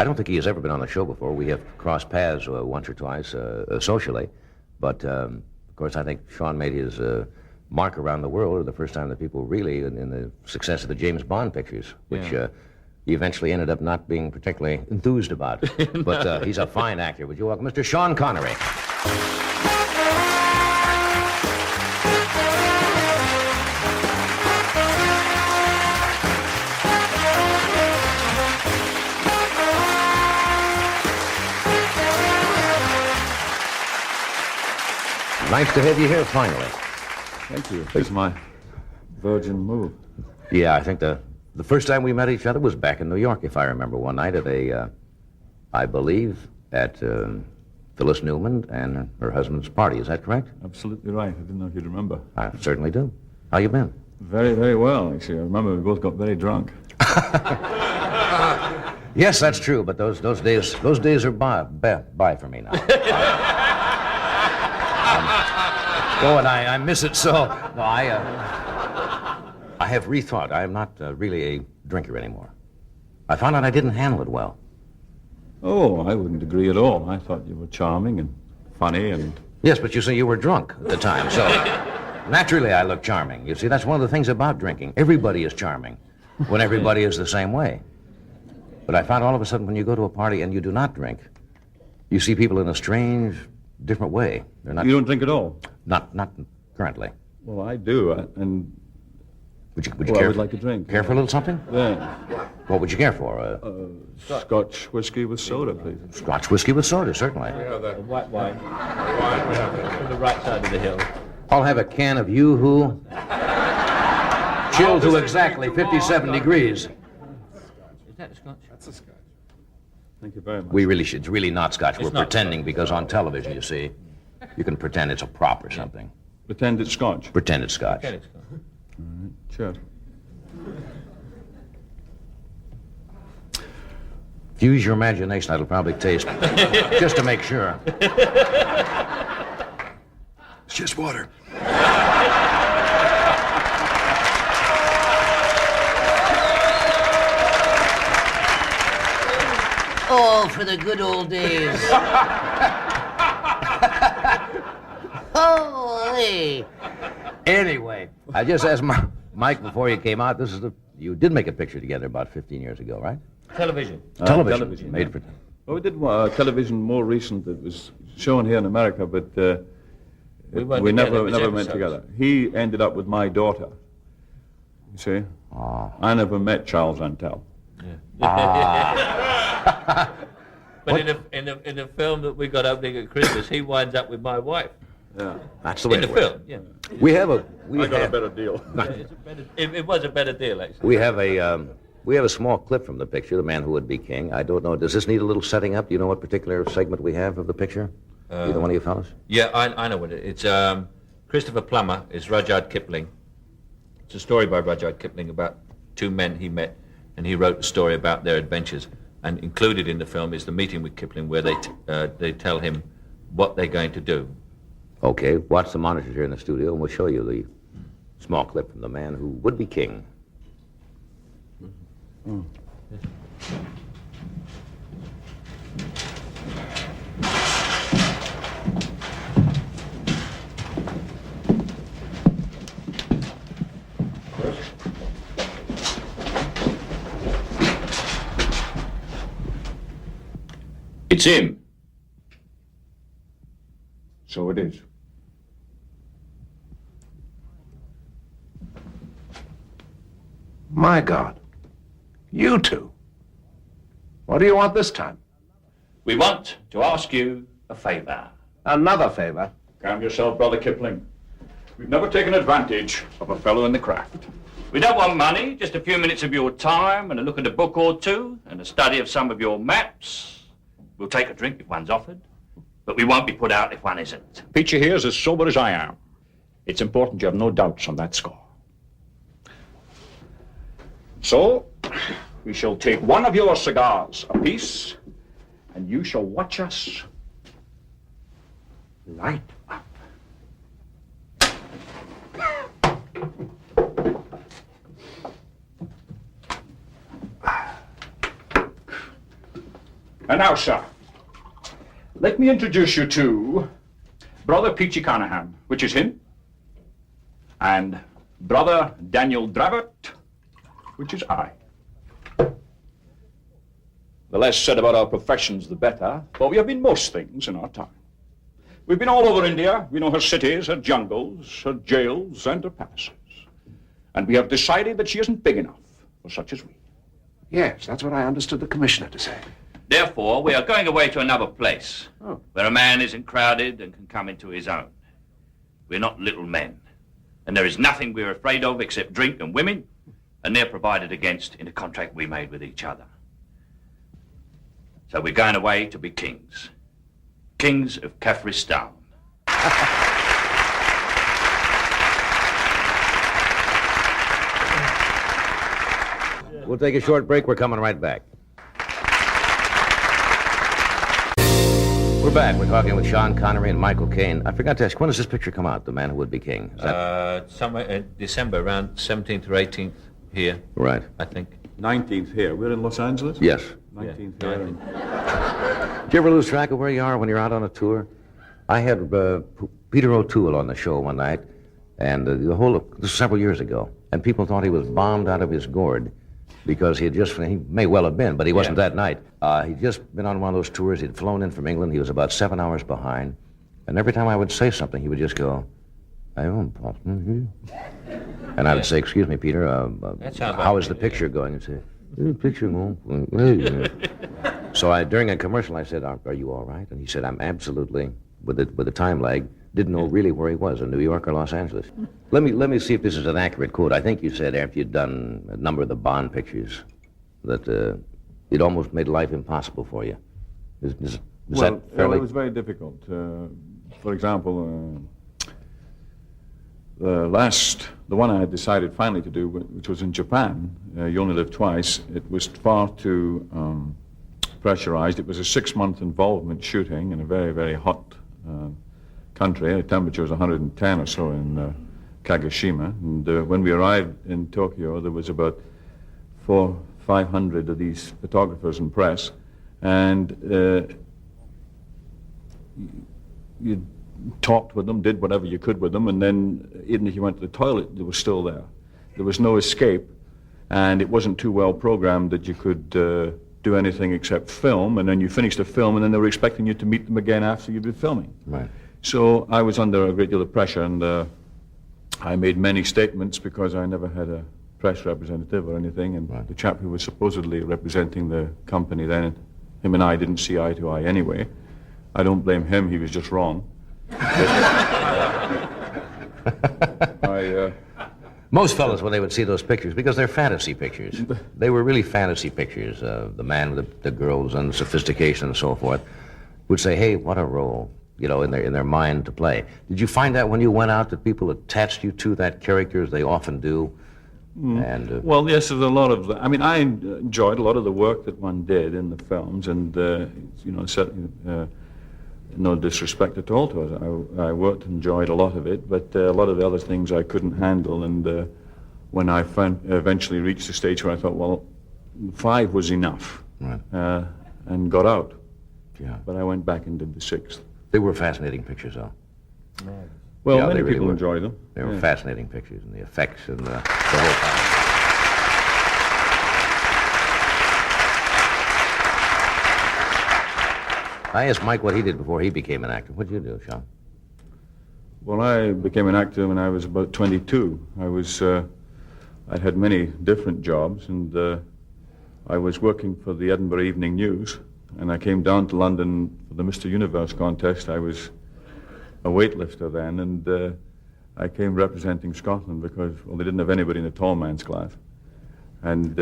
I don't think he has ever been on the show before. We have crossed paths once or twice socially. But, of course, I think Sean made his mark around the world the first time that people really, in the success of the James Bond pictures, which he eventually ended up not being particularly enthused about. But he's a fine actor. Would you welcome Mr. Sean Connery? Nice to have you here, finally. Thank you. It's my virgin move. Yeah, I think the first time we met each other was back in New York, if I remember, one night at I believe, at Phyllis Newman and her husband's party. Is that correct? Absolutely right. I didn't know if you'd remember. I certainly do. How you been? Very, very well, actually. I remember we both got very drunk. Yes, that's true, but those days are bye for me now. And I miss it so. No, I have rethought. I am not really a drinker anymore. I found out I didn't handle it well. Oh, I wouldn't agree at all. I thought you were charming and funny and... Yes, but you say you were drunk at the time, so naturally I look charming. You see, that's one of the things about drinking. Everybody is charming when everybody is the same way. But I found all of a sudden when you go to a party and you do not drink, you see people in a strange, different way. They're not. You don't drink at all? Not currently. Well, I do, and... Would you I would like to drink. Care for a little something? Yeah. What would you care for? Scotch whiskey with soda, please. Scotch whiskey with soda, certainly. White wine. From the right side of the hill. I'll have a can of Yoo-Hoo, chilled to exactly 57 degrees. Is that Scotch? That's a Scotch. Thank you very much. We really should. It's really not Scotch. We're not pretending because on television, you see, you can pretend it's a prop or something. Pretend it's Scotch. Pretend it's Scotch. Okay, it's Scotch. All right, sure. If you use your imagination, that'll probably taste, just to make sure. It's just water. Oh, for the good old days. Holy. Anyway, I just asked Mike before you came out. You did make a picture together about 15 years ago, right? Television. Television. Made for. Well, we did television more recent that was shown here in America, but we never went together. He ended up with my daughter. You see? Oh. I never met Charles Antel. But in the film that we got opening at Christmas, he winds up with my wife. Yeah. That's the way In the it works. film, yeah. We got a better deal. It was a better deal, actually. We have a small clip from the picture, The Man Who Would Be King. I don't know, does this need a little setting up? Do you know what particular segment we have of the picture? Either one of you fellas? Yeah, I know what it is. It's Christopher Plummer is Rudyard Kipling. It's a story by Rudyard Kipling about two men he met, and he wrote a story about their adventures. And included in the film is the meeting with Kipling where they tell him what they're going to do. Okay, watch the monitors here in the studio, and we'll show you the small clip from The Man Who Would Be King. Mm. It's him. So it is. My God. You two. What do you want this time? We want to ask you a favor. Another favor? Calm yourself, Brother Kipling. We've never taken advantage of a fellow in the craft. We don't want money, just a few minutes of your time and a look at a book or two and a study of some of your maps. We'll take a drink if one's offered, but we won't be put out if one isn't. Peachy here is as sober as I am. It's important you have no doubts on that score. So, we shall take one of your cigars apiece, and you shall watch us light up. And now, sir, let me introduce you to Brother Peachy Carnahan, which is him, and Brother Daniel Dravert, which is I. The less said about our professions, the better, for we have been most things in our time. We've been all over India. We know her cities, her jungles, her jails, and her palaces. And we have decided that she isn't big enough for such as we. Yes, that's what I understood the commissioner to say. Therefore, we are going away to another place, where a man isn't crowded and can come into his own. We're not little men, and there is nothing we're afraid of except drink and women, and they're provided against in a contract we made with each other. So we're going away to be kings. Kings of Kafiristan. We'll take a short break. We're coming right back. We're back. We're talking with Sean Connery and Michael Caine. I forgot to ask, when does this picture come out, The Man Who Would Be King? Is that... Somewhere in December, around 17th or 18th here, Right. I think. 19th here. We're in Los Angeles? Yes. 19th Yeah, here. 19th. Do you ever lose track of where you are when you're out on a tour? I had Peter O'Toole on the show one night, and this was several years ago, and people thought he was bombed out of his gourd because he may well have been, but he wasn't that night. He'd just been on one of those tours. He'd flown in from England. He was about 7 hours behind, and every time I would say something, he would just go, and I would say, excuse me, Peter, how is the picture going? He'd say, picture going. So during a commercial, I said, are you all right? And he said, I'm absolutely, with the time lag, didn't know really where he was, in New York or Los Angeles. Let me see if this is an accurate quote. I think you said after you'd done a number of the Bond pictures that it almost made life impossible for you. Is that fairly... it was very difficult. For example, the one I had decided finally to do, which was in Japan, You Only Live Twice, it was far too pressurized. It was a 6-month involvement shooting in a very, very hot country. The temperature was 110 or so in Kagoshima. And when we arrived in Tokyo, there was about 400-500 of these photographers and press. And you talked with them, did whatever you could with them, and then even if you went to the toilet, they were still there. There was no escape, and it wasn't too well programmed that you could do anything except film, and then you finished the film, and then they were expecting you to meet them again after you'd been filming. Right. So I was under a great deal of pressure, and I made many statements because I never had a press representative or anything, and the chap who was supposedly representing the company then, him and I didn't see eye to eye anyway. I don't blame him, he was just wrong. Most fellas, when they would see those pictures, because they're fantasy pictures, they were really fantasy pictures, the man with the girls and sophistication and so forth, would say, hey, what a role, in their mind to play. Did you find that when you went out that people attached you to that character, as they often do? And well, yes, there's a lot of... I mean, I enjoyed a lot of the work that one did in the films, and, certainly... no disrespect at all to it. I worked, enjoyed a lot of it, but a lot of the other things I couldn't handle. And when I eventually reached the stage where I thought, well, 5 was enough, and got out. Yeah. But I went back and did the 6th. They were fascinating pictures, though. Well, Yeah, many they really people were. enjoy them. They were fascinating pictures, and the effects and the whole thing. I asked Mike what he did before he became an actor. What did you do, Sean? Well, I became an actor when I was about 22. I had many different jobs, and I was working for the Edinburgh Evening News, and I came down to London for the Mr. Universe contest. I was a weightlifter then, and I came representing Scotland because, well, they didn't have anybody in the tall man's class. And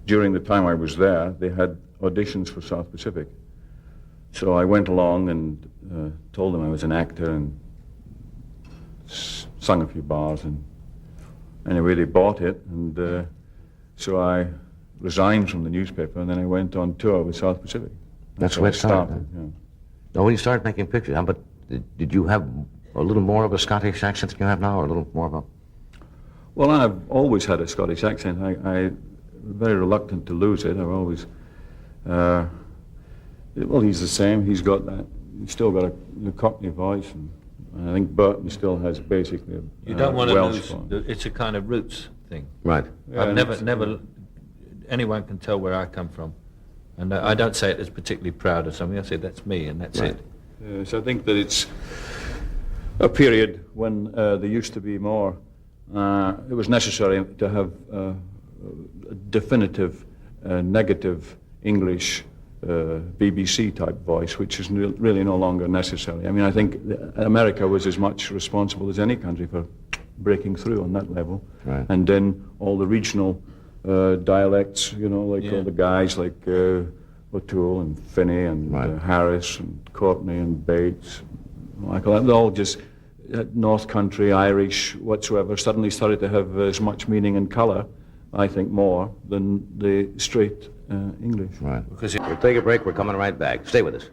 during the time I was there, they had auditions for South Pacific. So I went along and told them I was an actor and sung a few bars, and anyway, they bought it, and so I resigned from the newspaper, and then I went on tour with South Pacific. That's how where it started. Yeah. Oh, when you started making pictures, but did you have a little more of a Scottish accent than you have now, or a little more of a... Well, I've always had a Scottish accent. I'm very reluctant to lose it. I've always Well, he's the same. He's got that. He's still got a Cockney voice, and I think Burton still has basically a You don't want to Welsh lose. voice. It's a kind of roots thing. Right. Yeah, I've and never. Anyone can tell where I come from, and I don't say it as particularly proud or something. I say that's me, and that's Right. it. Yes, I think that it's a period when there used to be more. It was necessary to have a definitive, negative English BBC type voice, which is really no longer necessary. I mean, I think America was as much responsible as any country for breaking through on that level. Right. And then all the regional dialects, you know, like all the guys like O'Toole and Finney and Right. Harris and Courtney and Bates, Michael, they all just North Country, Irish, whatsoever, suddenly started to have as much meaning and colour, I think, more than the straight English. Right. Because We'll take a break. We're coming right back. Stay with us.